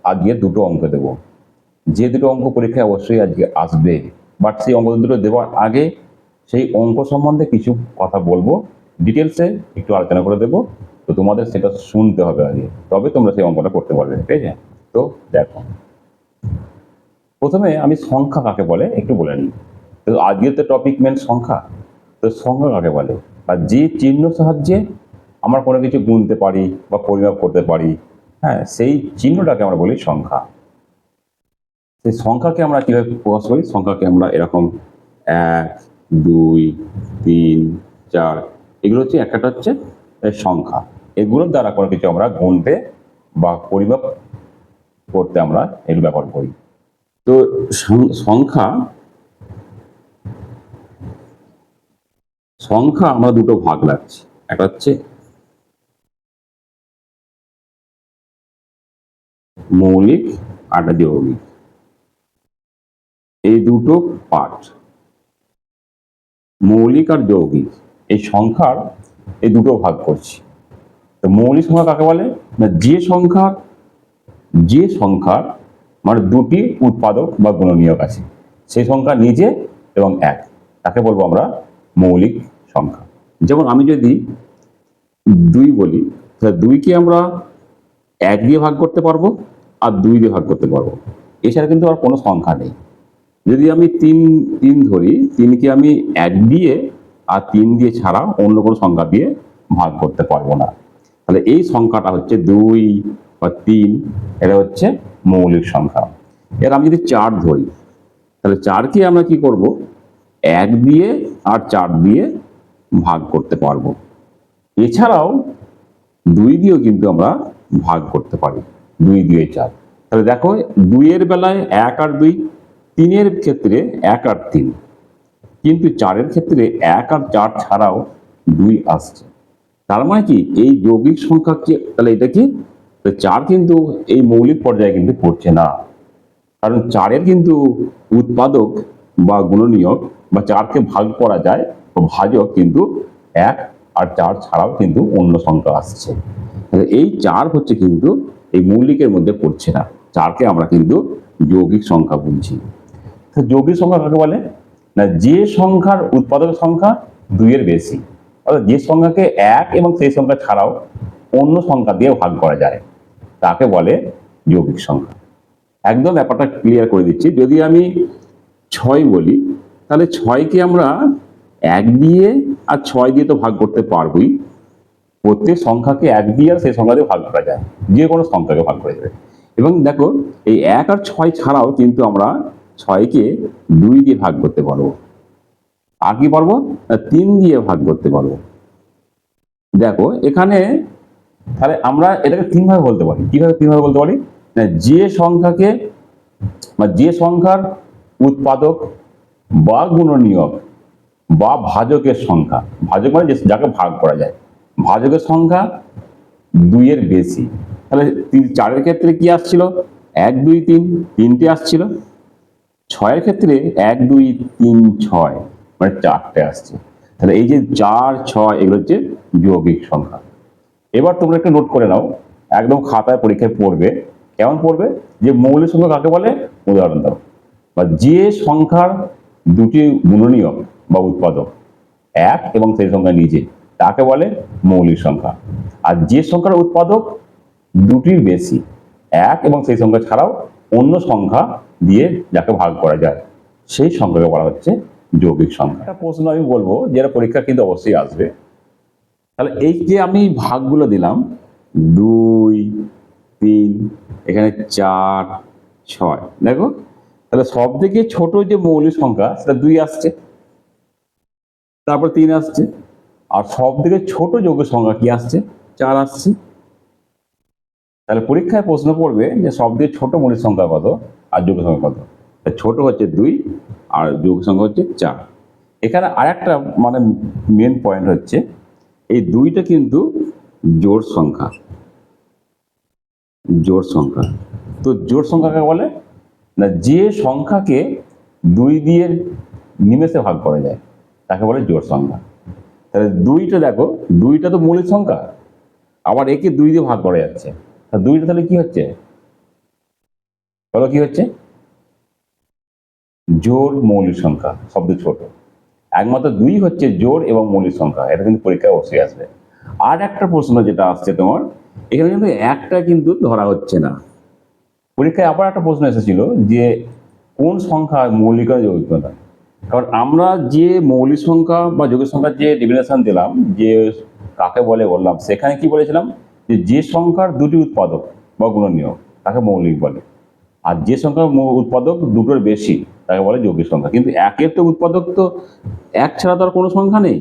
আজকে দুটো অঙ্ক দেব, যে দুটো অঙ্ক পরীক্ষায় অবশ্যই আজকে আসবে, বাট সেই অঙ্ক দুটো দেওয়ার আগে সেই অঙ্ক সম্বন্ধে কিছু কথা বলবো, ডিটেলসে একটু আলোচনা করে দেবো। তো তোমাদের সেটা শুনতে হবে আগে, তবে তোমরা সেই অঙ্কটা করতে পারবে, ঠিক আছে? তো দেখো, প্রথমে আমি সংখ্যা কাকে বলে একটু বলে নিই। তো আজকের তো টপিক মেন সংখ্যা। তো সংখ্যা কাকে বলে, আর যে চিহ্ন সাহায্যে আমরা কোনো কিছু গুনতে পারি বা পরিমাপ করতে পারি, হ্যাঁ, সেই চিহ্নটাকে আমরা বলি সংখ্যা। সেই সংখ্যাকে আমরা কিভাবে প্রকাশ করি? সংখ্যাকে আমরা এরকম 1, 2, 3, 4, এগুলো হচ্ছে একটা হচ্ছে সংখ্যা। এগুলোর দ্বারা কোনো কিছু আমরা গুনতে বা পরিমাপ করতে আমরা এগুলো ব্যবহার করি। তো সংখ্যা আমরা দুটো ভাগ লাগছে, একটা হচ্ছে মৌলিক আর একটা যৌগিক। এই দুটো পার্ট, মৌলিক আর যৌগিক, এই সংখ্যার এই দুটো ভাগ করছি। তো মৌলিক সংখ্যা কাকে বলে না, যে সংখ্যার মানে দুটি উৎপাদক বা গুণনীয়ক আছে, সেই সংখ্যা নিজে এবং এক, তাকে বলবো আমরা মৌলিক সংখ্যা। যেমন আমি যদি 2 বলি, তাহলে 2কে আমরা 1 দিয়ে ভাগ করতে পারবো আর 2 দিয়ে ভাগ করতে পারবো, এছাড়া কিন্তু আর কোনো সংখ্যা নেই। যদি আমি 3 ধরি, 3কে আমি 1 দিয়ে আর 3 দিয়ে ছাড়া অন্য কোনো সংখ্যা দিয়ে ভাগ করতে পারবো না। তাহলে এই সংখ্যাটা হচ্ছে 2 বা 3, এটা হচ্ছে মৌলিক সংখ্যা। এর আমি যদি 4 ধরি, তাহলে 4কে আমরা কি করব, 1 দিয়ে আর 4 দিয়ে ভাগ করতে পারবো। এছাড়াও 2 দিয়েও কিন্তু আমরা ভাগ করতে পারি, 2 দিয়ে 4। তাহলে দেখো, 2 এর বেলায় 1 আর 2, 3 এর ক্ষেত্রে 1 আর 3, কিন্তু 4 এর ক্ষেত্রে 1 আর 4 ছাড়াও 2 আসছে। তার মানে কি, এই যৌগিক সংখ্যা কি, তাহলে এটা কি, 4 কিন্তু এই মৌলিক পর্যায়ে কিন্তু পড়ছে না, কারণ 4 এর কিন্তু উৎপাদক বা গুণনীয়ক বা 4কে ভাগ করা যায়, ভাজক কিন্তু 1 আর 4 ছাড়াও কিন্তু অন্য সংখ্যা আসছে। এই 4 হচ্ছে কিন্তু এই মৌলিকের মধ্যে পড়ছে না, 4কে আমরা কিন্তু যৌগিক সংখ্যা বলছি। যৌগিক সংখ্যা কাকে বলে না, যে সংখ্যার উৎপাদক সংখ্যা 2 এর বেশি, অর্থাৎ যে সংখ্যাকে 1 এবং সেই সংখ্যা ছাড়াও অন্য সংখ্যা দিয়ে ভাগ করা যায়, তাকে বলে যৌগিক সংখ্যা। একদম ব্যাপারটা ক্লিয়ার করে দিচ্ছি। যদি আমি 6 বলি, তাহলে 6কে আমরা 1 দিয়ে আর 6 দিয়ে তো ভাগ করতে পারবোই, প্রত্যেক সংখ্যাকে 1 দিয়ে আর সেই সংখ্যা দিয়ে ভাগ করা যায়, যে কোনো সংখ্যাকে ভাগ করা যাবে। এবং দেখো, এই 1 আর 6 ছাড়াও কিন্তু আমরা 6কে 2 দিয়ে ভাগ করতে পারবো, আর কি পারবো, 3 দিয়ে ভাগ করতে পারবো। দেখো এখানে, তাহলে আমরা এটাকে 3 ভাবে বলতে পারি। কিভাবে 3 ভাবে বলতে পারি না, যে সংখ্যার উৎপাদক বা গুণনীয়ক বা ভাজকের সংখ্যা, ভাজক মানে যাকে ভাগ করা যায়, ভাজকের সংখ্যা 2 এর বেশি। তাহলে 4 এর ক্ষেত্রে কি আসছিল, 1, 2, 3, 3টে আসছিল। 6 এর ক্ষেত্রে 1, 2, 3, 6 মানে 4টে আসছে। তাহলে এই যে 4, 6 এগুলো হচ্ছে যৌগিক সংখ্যা। এবার তোমরা একটু নোট করে নাও, একদম খাতায় পরীক্ষায় পড়বে। কেমন পড়বে, যে মৌলিক সংখ্যা কাকে বলে, উদাহরণ দাও। বা যে সংখ্যার দুটি গুণনীয়ক বা উৎপাদক 1 এবং সেই সংখ্যা নিজে, তাকে বলে মৌলিক সংখ্যা। আর যে সংখ্যার উৎপাদক দুটির বেশি, 1 এবং সেই সংখ্যা ছাড়াও অন্য সংখ্যা দিয়ে যাকে ভাগ করা যায়, সেই সংখ্যাকে বলা হচ্ছে যৌগিক সংখ্যা। একটা প্রশ্ন আমি বলবো, যেটা পরীক্ষা কিন্তু অবশ্যই আসবে। তাহলে এই যে আমি ভাগগুলো দিলাম, 2, 3, এখানে 4, 6, দেখো, তাহলে সব থেকে ছোট যে মৌলিক সংখ্যা সেটা 2 আসছে, তারপর 3 আসছে, আর সব থেকে ছোট যৌগিক সংখ্যা কি আসছে, 4 আসছে। তাহলে পরীক্ষায় প্রশ্ন পড়বে যে সব থেকে ছোট মৌলিক সংখ্যা কত আর যৌগিক সংখ্যা কত। ছোট হচ্ছে 2 আর যৌগিক সংখ্যা হচ্ছে 4। এখানে আরেকটা মানে মেন পয়েন্ট হচ্ছে, এই 2টা কিন্তু জোড় সংখ্যা। তো জোড় সংখ্যা কাকে বলে না, যে সংখ্যাকে 2 দিয়ে নিমেষে ভাগ করা যায়, তাকে বলে জোড় সংখ্যা। তাহলে 2টা দেখো, 2টা তো মৌলিক সংখ্যা, আবার একে 2 দিয়ে ভাগ করা যাচ্ছে, 2টা তাহলে কি হচ্ছে, বলো কি হচ্ছে? জোড় মৌলিক সংখ্যা, শব্দ ছোট। একমাত্র 2 হচ্ছে জোড় এবং মৌলিক সংখ্যা, এটা কিন্তু পরীক্ষায় অবশ্যই আসবে। আর একটা প্রশ্ন যেটা আসছে তোমার, এখানে কিন্তু একটা কিন্তু ধরা হচ্ছে না। পরীক্ষায় আবার একটা প্রশ্ন এসেছিল যে কোন সংখ্যা মৌলিক আর যৌগিক নয়। কারণ আমরা যে মৌলিক সংখ্যা বা যৌগিক সংখ্যার যে ডেফিনেশন দিলাম, যে কাকে বলে বললাম, সেখানে কি বলেছিলাম যে সংখ্যার দুটি উৎপাদক বা গুণনীয়ক তাকে মৌলিক বলে, আর যে সংখ্যার উৎপাদক দুটোর বেশি তাকে বলে যৌগিক সংখ্যা। কিন্তু একের তো উৎপাদক তো এক ছাড়া তো আর কোনো সংখ্যা নেই,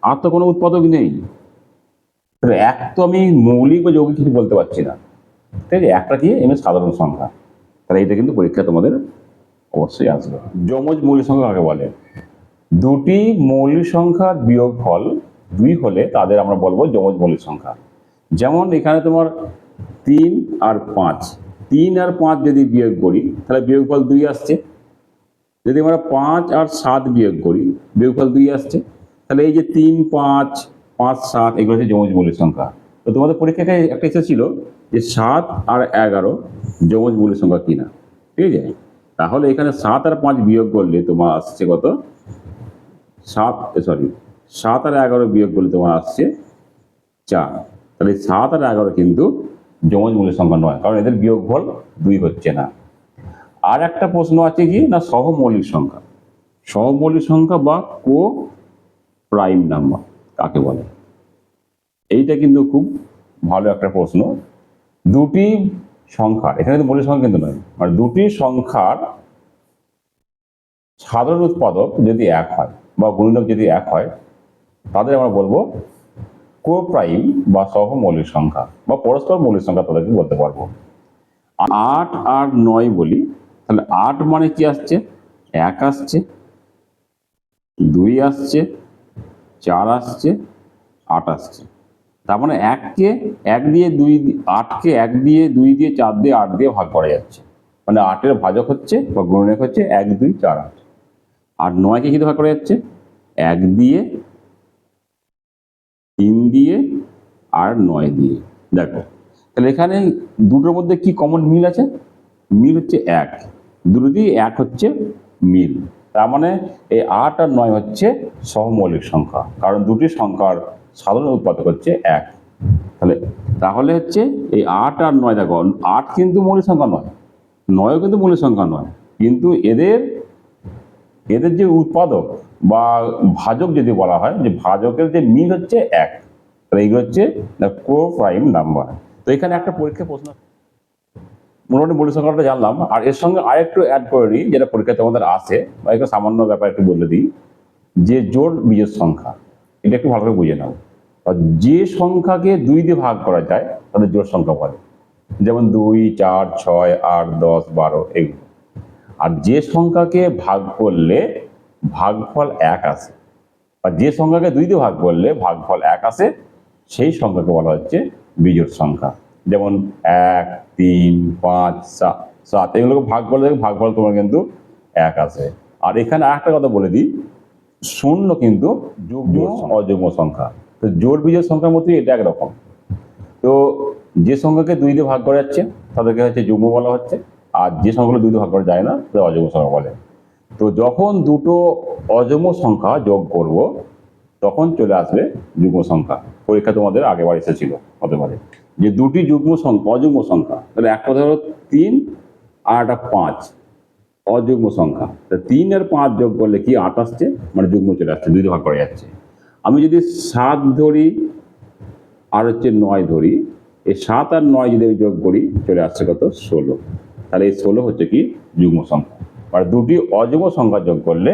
আর তো কোনো উৎপাদক নেই। এক তো আমি মৌলিক বা যৌগিক কিছু বলতে পারছি না, ঠিক আছে? একটা কি এমনি সাধারণ সংখ্যা। তাহলে এটা কিন্তু পরীক্ষা তোমাদের অবশ্যই আসবে। যমজ মৌলিক সংখ্যা কাকে বলে? দুটি মৌলিক সংখ্যার বিয়োগফল 2 হলে তাদের আমরা বলবো যমজ মৌলিক সংখ্যা। যেমন এখানে তোমার 3 আর 5, 3 আর 5 যদি বিয়োগ করি তাহলে বিয়োগফল 2 আসছে। যদি আমরা 5 আর 7 বিয়োগ করি বিয়োগফল 2 আসছে। তাহলে এই যে 3, 5, 5, 7 এগুলো হচ্ছে যমজ মৌলিক সংখ্যা। তো তোমাদের পরীক্ষায় একটা এসেছিল যে 7 আর 11 যমজ মৌলিক সংখ্যা কিনা, ঠিক আছে? তাহলে এখানে 7 আর 5 বিয়োগ করলে তোমার আসছে কত? 7 আর 11 বিয়োগ করলে তোমার আসছে 4। তাহলে 7 আর 11 কিন্তু যমজ মৌলিক সংখ্যা নয়, কারণ এদের বিয়োগফল 2 হচ্ছে না। আর একটা প্রশ্ন আছে কি না, সহমৌলিক সংখ্যা। সহমৌলিক সংখ্যা বা কো প্রাইম নাম্বার কাকে বলে? এইটা কিন্তু খুব ভালো একটা প্রশ্ন। দুটি সংখ্যার, এখানে তো মৌলিক সংখ্যা কিন্তু নয়, মানে দুটি সংখ্যার সাধারণ উৎপাদক যদি এক হয় বা গুণিতক যদি এক হয় তাদের আমরা বলবো কো প্রাইম বা সহমৌলিক সংখ্যা বা পরস্পর মৌলিক সংখ্যা তাদেরকে বলতে পারবো। 8 আর 9 বলি, তাহলে 8 মানে কি আসছে? 1 আসছে, 2 আসছে, 4 আসছে, 8 আসছে। তার মানে 1কে 1 দিয়ে 2, 8কে 1 দিয়ে 2 দিয়ে 4 দিয়ে 8 দিয়ে ভাগ করা যাচ্ছে। মানে 8-এর ভাজক হচ্ছে বা গুণনীয়ক হচ্ছে 1, 2, 4, 8। আর 9কে কি ভাগ করা যাচ্ছে? 1 দিয়ে, 3 দিয়ে আর 9 দিয়ে। দেখো তাহলে এখানে দুটোর মধ্যে কি কমন মিল আছে? মিল হচ্ছে 1, দুটো দিয়ে 1 হচ্ছে মিল। তার মানে এই 8 আর 9 হচ্ছে সহমৌলিক সংখ্যা, কারণ দুটি সংখ্যার সাধারণ উৎপাদক হচ্ছে 1। তাহলে হচ্ছে এই 8 আর 9, দেখো 8 কিন্তু মৌলিক সংখ্যা নয়, 9ও কিন্তু মৌলিক সংখ্যা নয়, কিন্তু এদের যে উৎপাদক বা ভাজক যদি বলা হয়, যে ভাজকের যে মিল হচ্ছে 1, তাহলে এইগুলো হচ্ছে কো প্রাইম নাম্বার। তো এখানে একটা পরীক্ষা প্রশ্ন, মোটামুটি মৌলিক সংখ্যাটা জানলাম, আর এর সঙ্গে আরেকটু অ্যাড করে নিই যেটা পরীক্ষায় তোমাদের আসে, বা একটু সামান্য ব্যাপার একটু বলে দিই, যে জোড় বিজোড় সংখ্যা। এটা একটু ভালো করে বুঝে নাও। যে সংখ্যাকে 2 দিয়ে ভাগ করা যায় তাদের জোড় সংখ্যা বলে, যেমন 2, 4, 6, 8, 10, 12 এগুলো। আর যে সংখ্যাকে ভাগ করলে ভাগফল 1 আসে, বা যে সংখ্যাকে 2 দিয়ে ভাগ করলে ভাগফল 1 আসে, সেই সংখ্যাকে বলা হচ্ছে বিজোড় সংখ্যা। যেমন 1, 3, 5, 7 এগুলোকে ভাগ করলে ভাগফল তোমার কিন্তু 1 আসে। আর এখানে আরেকটা কথা বলে দিই, 0 কিন্তু যুগ্ম অযুগ্ম সংখ্যা। তো জোড় বিজোড় সংখ্যার মধ্যে এটা একরকম। তো যে সংখ্যাকে 2 দিয়ে ভাগ করা যাচ্ছে তাদেরকে হচ্ছে যুগ্ম বলা হচ্ছে, আর যে সংখ্যাগুলো 2 দিয়ে ভাগ করা যায় না তাদের অযুগ্ম সংখ্যা বলে। তো যখন দুটো অযুগ্ম সংখ্যা যোগ করব তখন চলে আসবে যুগ্ম সংখ্যা। পরীক্ষা তোমাদের আগেবার এসেছিল, হতে পারে যে দুটি যুগ্ম সংখ্যা, অযুগ্ম সংখ্যা, তাহলে একটা ধরো 3 আর একটা 5 অযুগ্ম সংখ্যা। 3 আর 5 যোগ করলে কি 8 আসছে, মানে যুগ্ম চলে আসছে, 2 দিয়ে ভাগ করা যাচ্ছে। আমি যদি 7 ধরি আর হচ্ছে 9 ধরি, এই 7 আর 9 যদি আমি যোগ করি চলে আসছে কত? 16। তাহলে এই 16 হচ্ছে কি যুগ্ম সংখ্যা, মানে দুটি অযুগ্ম সংখ্যা যোগ করলে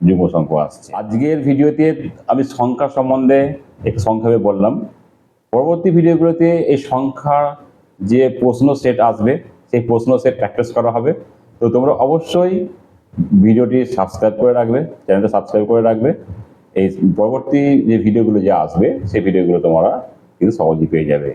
যুগ্ম সংখ্যা আসছে। আজকের ভিডিওতে আমি সংখ্যা সম্বন্ধে একটু সংক্ষেপে বললাম। পরবর্তী ভিডিওগুলোতে এই সংখ্যা যে প্রশ্ন সেট আসবে সেই প্রশ্ন সেট প্র্যাকটিস করা হবে। তো তোমরা অবশ্যই ভিডিওটি সাবস্ক্রাইব করে রাখবে, চ্যানেলটা সাবস্ক্রাইব করে রাখবে। এই পরবর্তী যে ভিডিওগুলো যে আসবে সেই ভিডিওগুলো তোমরা কিন্তু সহজেই পেয়ে যাবে।